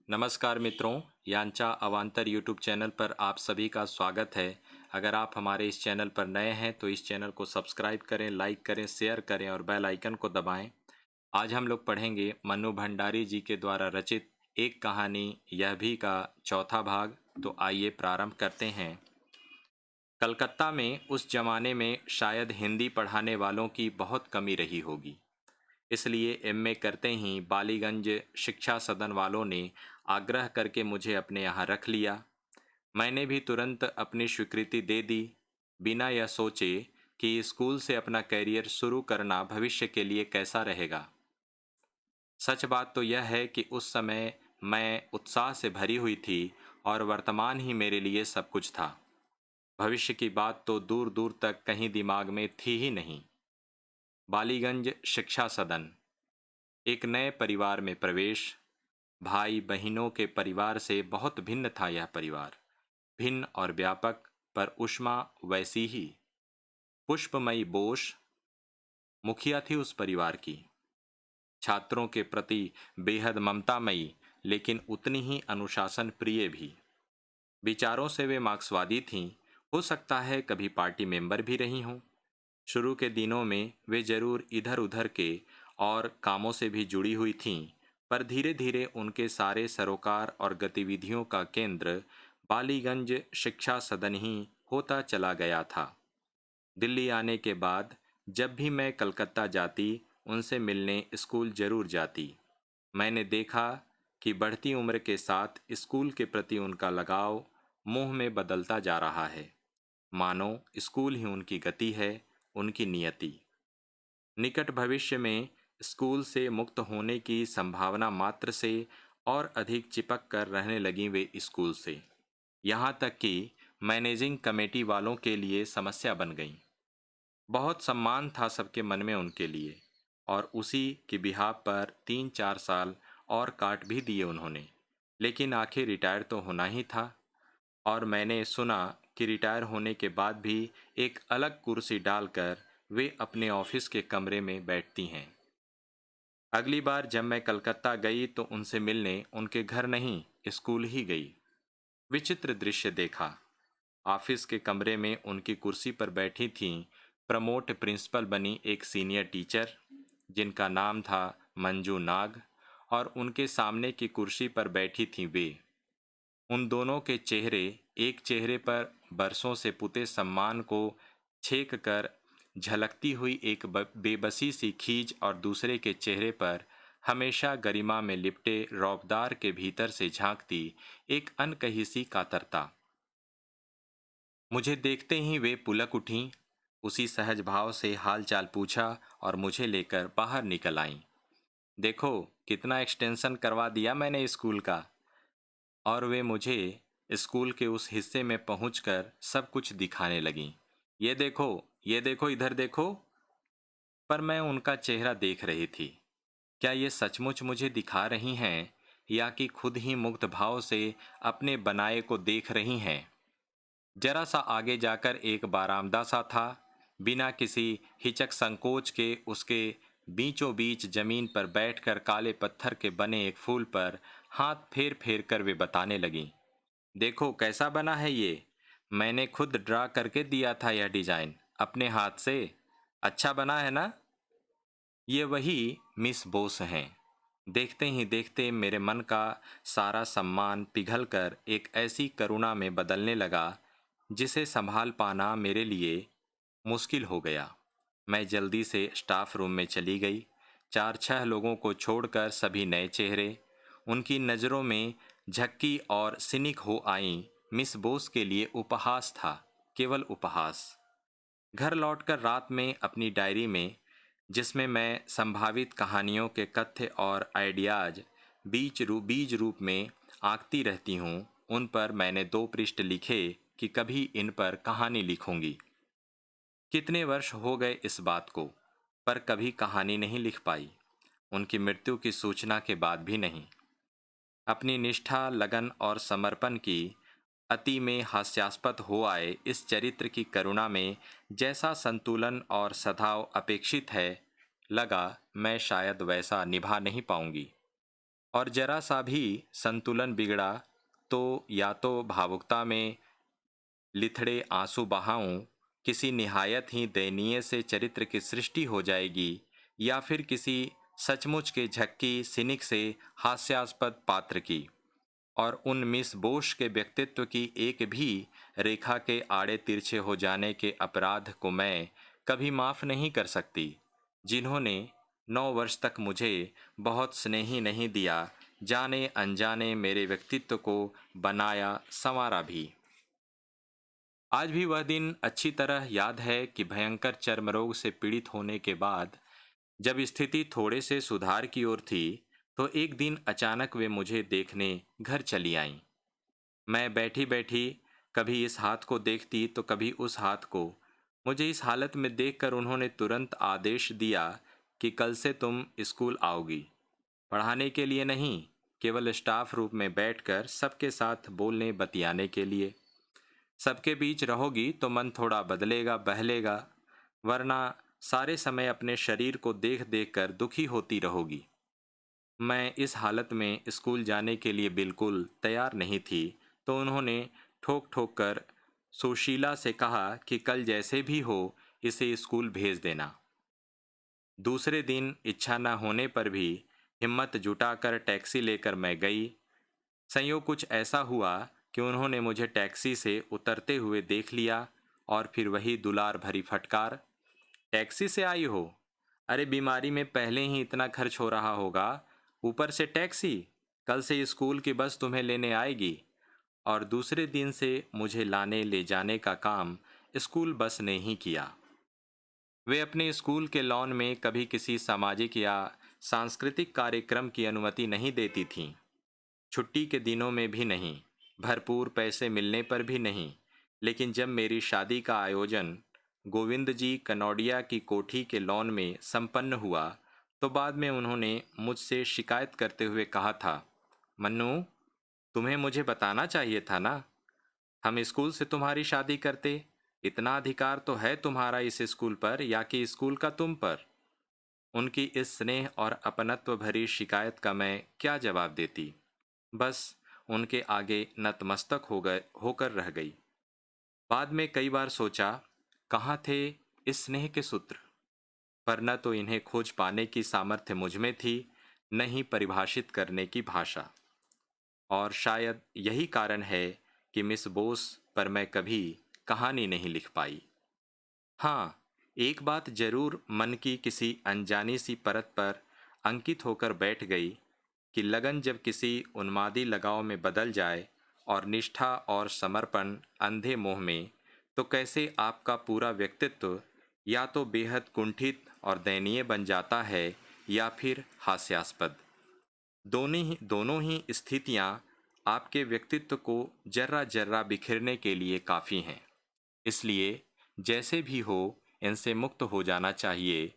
नमस्कार मित्रों, यांचा अवांतर यूट्यूब चैनल पर आप सभी का स्वागत है। अगर आप हमारे इस चैनल पर नए हैं तो इस चैनल को सब्सक्राइब करें, लाइक करें, शेयर करें और बेल आइकन को दबाएं। आज हम लोग पढ़ेंगे मन्नू भंडारी जी के द्वारा रचित एक कहानी यह भी का चौथा भाग। तो आइए प्रारंभ करते हैं। कलकत्ता में उस जमाने में शायद हिंदी पढ़ाने वालों की बहुत कमी रही होगी। इसलिए एमए करते ही बालीगंज शिक्षा सदन वालों ने आग्रह करके मुझे अपने यहाँ रख लिया। मैंने भी तुरंत अपनी स्वीकृति दे दी, बिना यह सोचे कि स्कूल से अपना करियर शुरू करना भविष्य के लिए कैसा रहेगा। सच बात तो यह है कि उस समय मैं उत्साह से भरी हुई थी और वर्तमान ही मेरे लिए सब कुछ था। भविष्य की बात तो दूर दूर तक कहीं दिमाग में थी ही नहीं। बालीगंज शिक्षा सदन, एक नए परिवार में प्रवेश। भाई बहनों के परिवार से बहुत भिन्न था यह परिवार, भिन्न और व्यापक, पर ऊष्मा वैसी ही। पुष्पमयी बोस मुखिया थी उस परिवार की, छात्रों के प्रति बेहद ममतामयी, लेकिन उतनी ही अनुशासन प्रिय भी। विचारों से वे मार्क्सवादी थीं। हो सकता है कभी पार्टी मेंबर भी रही हों। शुरू के दिनों में वे जरूर इधर उधर के और कामों से भी जुड़ी हुई थीं, पर धीरे धीरे उनके सारे सरोकार और गतिविधियों का केंद्र बालीगंज शिक्षा सदन ही होता चला गया था। दिल्ली आने के बाद जब भी मैं कलकत्ता जाती, उनसे मिलने स्कूल जरूर जाती। मैंने देखा कि बढ़ती उम्र के साथ स्कूल के प्रति उनका लगाव मोह में बदलता जा रहा है, मानो स्कूल ही उनकी गति है, उनकी नियति। निकट भविष्य में स्कूल से मुक्त होने की संभावना मात्र से और अधिक चिपक कर रहने लगी वे स्कूल से। यहाँ तक कि मैनेजिंग कमेटी वालों के लिए समस्या बन गई। बहुत सम्मान था सबके मन में उनके लिए, और उसी की बिहाफ पर 3-4 साल और काट भी दिए उन्होंने। लेकिन आखिर रिटायर तो होना ही था, और मैंने सुना कि रिटायर होने के बाद भी एक अलग कुर्सी डालकर वे अपने ऑफिस के कमरे में बैठती हैं। अगली बार जब मैं कलकत्ता गई तो उनसे मिलने उनके घर नहीं, स्कूल ही गई। विचित्र दृश्य देखा। ऑफिस के कमरे में उनकी कुर्सी पर बैठी थीं प्रमोट प्रिंसिपल बनी एक सीनियर टीचर, जिनका नाम था मंजू नाग, और उनके सामने की कुर्सी पर बैठी थीं वे। उन दोनों के चेहरे, एक चेहरे पर बरसों से पुते सम्मान को छेक कर झलकती हुई एक बेबसी सी खींच, और दूसरे के चेहरे पर हमेशा गरिमा में लिपटे रौबदार के भीतर से झांकती एक अनकही सी कातरता। मुझे देखते ही वे पुलक उठीं, उसी सहज भाव से हाल चाल पूछा और मुझे लेकर बाहर निकल आईं। देखो कितना एक्सटेंशन करवा दिया मैंने स्कूल का। और वे मुझे स्कूल के उस हिस्से में पहुंचकर सब कुछ दिखाने लगीं। ये देखो, इधर देखो। पर मैं उनका चेहरा देख रही थी। क्या ये सचमुच मुझे दिखा रही हैं, या कि खुद ही मुग्ध भाव से अपने बनाए को देख रही हैं? जरा सा आगे जाकर एक बारामदा सा था। बिना किसी हिचक संकोच के उसके बीचों बीच जमीन पर बैठकर काले पत्थर के बने एक फूल पर हाथ फेर फेर कर वे बताने लगी। देखो कैसा बना है ये। मैंने खुद ड्रा करके दिया था यह डिजाइन अपने हाथ से। अच्छा बना है ना? ये वही मिस बोस हैं। देखते ही देखते मेरे मन का सारा सम्मान पिघलकर एक ऐसी करुणा में बदलने लगा जिसे संभाल पाना मेरे लिए मुश्किल हो गया। मैं जल्दी से स्टाफ रूम में चली गई। 4-6 लोगों को छोड़कर सभी नए चेहरे। उनकी नज़रों में झक्की और सिनिक हो आई। मिस बोस के लिए उपहास था, केवल उपहास। घर लौटकर रात में अपनी डायरी में, जिसमें मैं संभावित कहानियों के कथ्य और आइडियाज बीज रूप में आंकती रहती हूँ, उन पर मैंने 2 पृष्ठ लिखे कि कभी इन पर कहानी लिखूंगी। कितने वर्ष हो गए इस बात को, पर कभी कहानी नहीं लिख पाई। उनकी मृत्यु की सूचना के बाद भी नहीं। अपनी निष्ठा, लगन और समर्पण की अति में हास्यास्पद हो आए इस चरित्र की करुणा में जैसा संतुलन और सद्भाव अपेक्षित है, लगा मैं शायद वैसा निभा नहीं पाऊंगी। और जरा सा भी संतुलन बिगड़ा तो या तो भावुकता में लिथड़े आंसू बहाऊं, किसी निहायत ही दयनीय से चरित्र की सृष्टि हो जाएगी, या फिर किसी सचमुच के झक्की सिनिक से हास्यास्पद पात्र की। और उन मिस बोश के व्यक्तित्व की एक भी रेखा के आड़े तिरछे हो जाने के अपराध को मैं कभी माफ नहीं कर सकती, जिन्होंने 9 वर्ष तक मुझे बहुत स्नेही नहीं दिया, जाने अनजाने मेरे व्यक्तित्व को बनाया संवारा भी। आज भी वह दिन अच्छी तरह याद है कि भयंकर चर्म रोग से पीड़ित होने के बाद जब स्थिति थोड़े से सुधार की ओर थी, तो एक दिन अचानक वे मुझे देखने घर चली आईं। मैं बैठी बैठी कभी इस हाथ को देखती तो कभी उस हाथ को। मुझे इस हालत में देखकर उन्होंने तुरंत आदेश दिया कि कल से तुम स्कूल आओगी, पढ़ाने के लिए नहीं, केवल स्टाफ रूम में बैठकर सबके साथ बोलने बतियाने के लिए। सबके बीच रहोगी तो मन थोड़ा बदलेगा बहलेगा, वरना सारे समय अपने शरीर को देख देख कर दुखी होती रहोगी। मैं इस हालत में स्कूल जाने के लिए बिल्कुल तैयार नहीं थी, तो उन्होंने ठोक ठोक कर सुशीला से कहा कि कल जैसे भी हो इसे स्कूल भेज देना। दूसरे दिन इच्छा न होने पर भी हिम्मत जुटाकर टैक्सी लेकर मैं गई। संयोग कुछ ऐसा हुआ कि उन्होंने मुझे टैक्सी से उतरते हुए देख लिया, और फिर वही दुलार भरी फटकार, टैक्सी से आई हो? अरे बीमारी में पहले ही इतना खर्च हो रहा होगा, ऊपर से टैक्सी? कल से स्कूल की बस तुम्हें लेने आएगी। और दूसरे दिन से मुझे लाने ले जाने का काम स्कूल बस ने ही किया। वे अपने स्कूल के लॉन में कभी किसी सामाजिक या सांस्कृतिक कार्यक्रम की अनुमति नहीं देती थीं, छुट्टी के दिनों में भी नहीं, भरपूर पैसे मिलने पर भी नहीं। लेकिन जब मेरी शादी का आयोजन गोविंद जी कनौडिया की कोठी के लॉन में संपन्न हुआ, तो बाद में उन्होंने मुझसे शिकायत करते हुए कहा था, मन्नू, तुम्हें मुझे बताना चाहिए था ना, हम स्कूल से तुम्हारी शादी करते। इतना अधिकार तो है तुम्हारा इस स्कूल पर या कि स्कूल का तुम पर। उनकी इस स्नेह और अपनत्व भरी शिकायत का मैं क्या जवाब देती। बस उनके आगे नतमस्तक होकर रह गई। बाद में कई बार सोचा, कहाँ थे इस स्नेह के सूत्र, पर न तो इन्हें खोज पाने की सामर्थ्य मुझ में थी, न ही परिभाषित करने की भाषा। और शायद यही कारण है कि मिस बोस पर मैं कभी कहानी नहीं लिख पाई। हाँ, एक बात जरूर मन की किसी अनजानी सी परत पर अंकित होकर बैठ गई कि लगन जब किसी उन्मादी लगाव में बदल जाए और निष्ठा और समर्पण अंधे मोह में, तो कैसे आपका पूरा व्यक्तित्व या तो बेहद कुंठित और दयनीय बन जाता है या फिर हास्यास्पद। दोनों ही स्थितियाँ आपके व्यक्तित्व को जर्रा जर्रा बिखेरने के लिए काफ़ी हैं। इसलिए जैसे भी हो, इनसे मुक्त हो जाना चाहिए।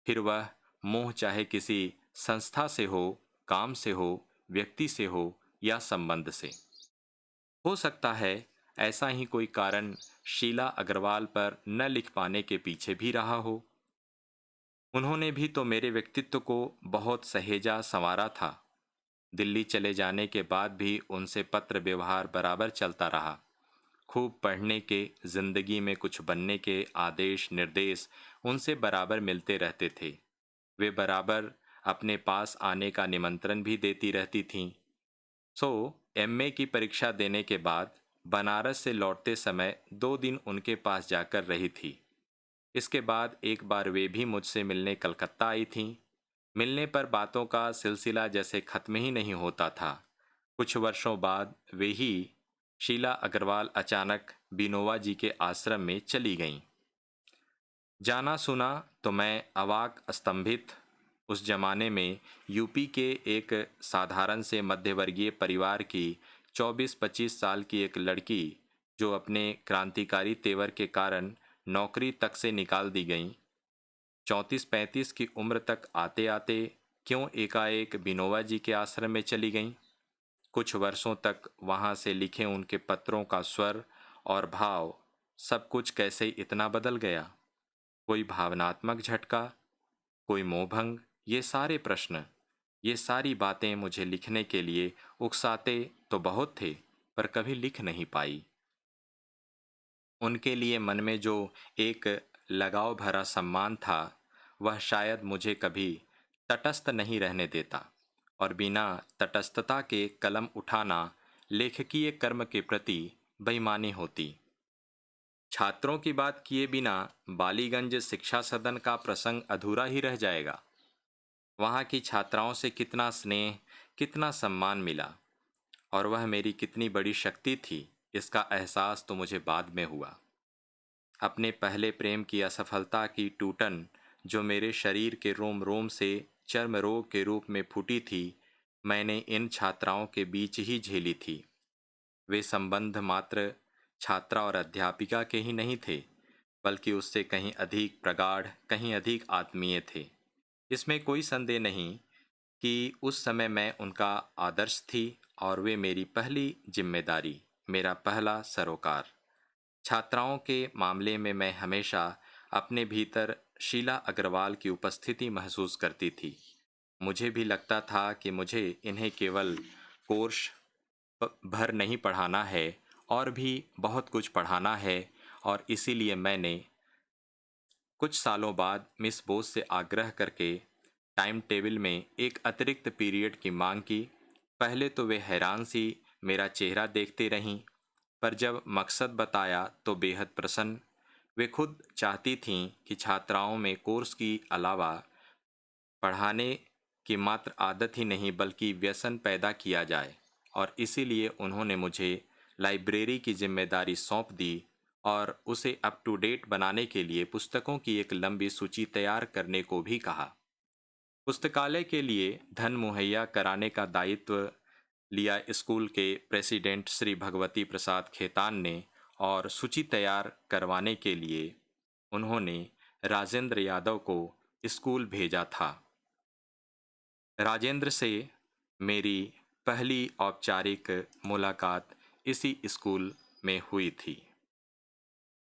फिर वह मोह चाहे किसी संस्था से हो, काम से हो, व्यक्ति से हो या संबंध से। हो सकता है ऐसा ही कोई कारण शीला अग्रवाल पर न लिख पाने के पीछे भी रहा हो। उन्होंने भी तो मेरे व्यक्तित्व को बहुत सहेजा संवारा था। दिल्ली चले जाने के बाद भी उनसे पत्र व्यवहार बराबर चलता रहा। खूब पढ़ने के, जिंदगी में कुछ बनने के आदेश निर्देश उनसे बराबर मिलते रहते थे। वे बराबर अपने पास आने का निमंत्रण भी देती रहती थीं। सो एमए की परीक्षा देने के बाद बनारस से लौटते समय 2 दिन उनके पास जाकर रही थी। इसके बाद एक बार वे भी मुझसे मिलने कलकत्ता आई थीं। मिलने पर बातों का सिलसिला जैसे खत्म ही नहीं होता था। कुछ वर्षों बाद वे ही, शीला अग्रवाल, अचानक बिनोवा जी के आश्रम में चली गईं। जाना सुना तो मैं अवाक स्तंभित। उस जमाने में यूपी के एक साधारण से मध्यवर्गीय परिवार की 24-25 साल की एक लड़की, जो अपने क्रांतिकारी तेवर के कारण नौकरी तक से निकाल दी गईं, 34-35 की उम्र तक आते आते क्यों एकाएक बिनोवा जी के आश्रम में चली गईं। कुछ वर्षों तक वहाँ से लिखे उनके पत्रों का स्वर और भाव, सब कुछ कैसे इतना बदल गया। कोई भावनात्मक झटका, कोई मोहभंग, ये सारे प्रश्न ये सारी बातें मुझे लिखने के लिए उकसाते तो बहुत थे, पर कभी लिख नहीं पाई। उनके लिए मन में जो एक लगाव भरा सम्मान था, वह शायद मुझे कभी तटस्थ नहीं रहने देता, और बिना तटस्थता के कलम उठाना लेखकीय कर्म के प्रति बेईमानी होती। छात्रों की बात किए बिना बालीगंज शिक्षा सदन का प्रसंग अधूरा ही रह जाएगा। वहाँ की छात्राओं से कितना स्नेह, कितना सम्मान मिला, और वह मेरी कितनी बड़ी शक्ति थी, इसका एहसास तो मुझे बाद में हुआ। अपने पहले प्रेम की असफलता की टूटन जो मेरे शरीर के रोम रोम से चर्म रोग के रूप में फूटी थी, मैंने इन छात्राओं के बीच ही झेली थी। वे संबंध मात्र छात्रा और अध्यापिका के ही नहीं थे, बल्कि उससे कहीं अधिक प्रगाढ़, कहीं अधिक आत्मीय थे। इसमें कोई संदेह नहीं कि उस समय मैं उनका आदर्श थी, और वे मेरी पहली जिम्मेदारी, मेरा पहला सरोकार। छात्राओं के मामले में मैं हमेशा अपने भीतर शीला अग्रवाल की उपस्थिति महसूस करती थी। मुझे भी लगता था कि मुझे इन्हें केवल कोर्स भर नहीं पढ़ाना है, और भी बहुत कुछ पढ़ाना है, और इसीलिए मैंने कुछ सालों बाद मिस बोस से आग्रह करके टाइम टेबल में एक अतिरिक्त पीरियड की मांग की। पहले तो वे हैरान सी मेरा चेहरा देखते रहीं, पर जब मकसद बताया तो बेहद प्रसन्न। वे खुद चाहती थीं कि छात्राओं में कोर्स की अलावा पढ़ाने की मात्र आदत ही नहीं बल्कि व्यसन पैदा किया जाए, और इसीलिए उन्होंने मुझे लाइब्रेरी की जिम्मेदारी सौंप दी, और उसे अप टू डेट बनाने के लिए पुस्तकों की एक लंबी सूची तैयार करने को भी कहा। पुस्तकालय के लिए धन मुहैया कराने का दायित्व लिया स्कूल के प्रेसिडेंट श्री भगवती प्रसाद खेतान ने, और सूची तैयार करवाने के लिए उन्होंने राजेंद्र यादव को स्कूल भेजा था। राजेंद्र से मेरी पहली औपचारिक मुलाकात इसी स्कूल में हुई थी।